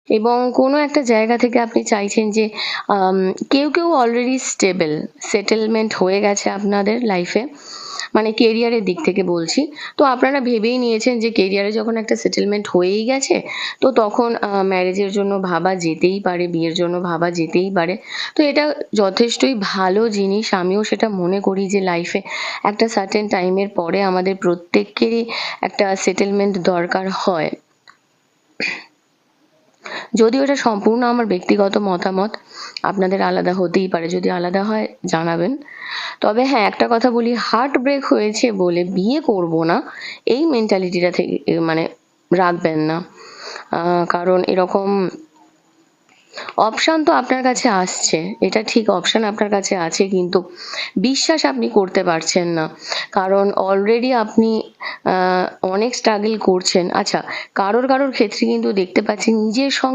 এবং কোনো একটা জায়গা থেকে আপনি চাইছেন যে আম কেউ, কেউ অলরেডি স্টেবল, সেটেলমেন্ট হয়ে গেছে আপনাদের লাইফে। মানে কেরিয়ারের দিক থেকে বলছি। তো আপনারা ভেবেই নিয়েছেন যে কেরিয়ারে যখন একটা সেটেলমেন্ট হয়েই গেছে, তো তখন ম্যারেজের জন্য ভাবা যেতেই পারে, বিয়ের জন্য ভাবা যেতেই পারে। তো এটা যথেষ্টই ভালো জিনিস। আমিও সেটা মনে করি যে লাইফে একটা সার্টেন টাইমের পরে আমাদের প্রত্যেকেরই একটা সেটেলমেন্ট দরকার হয়। যদিও এটা সম্পূর্ণ আমার ব্যক্তিগত মতামত, আপনাদের আলাদা হতেই পারে। যদি আলাদা হয় জানাবেন। তবে হ্যাঁ, একটা কথা বলি, হার্ট ব্রেক হয়েছে বলে বিয়ে করব না, এই মেন্টালিটিটা থেকে মানে রাখবেন না। কারণ এরকম অপশান তো আপনার কাছে আসছে, এটা ঠিক, অপশান আপনার কাছে আছে, কিন্তু বিশ্বাস আপনি করতে পারছেন না। কারণ অলরেডি আপনি অনেক স্ট্রাগল করছেন। আচ্ছা, কারোর কারোর ক্ষেত্রে কিন্তু দেখতে পাচ্ছি নিজের সঙ্গে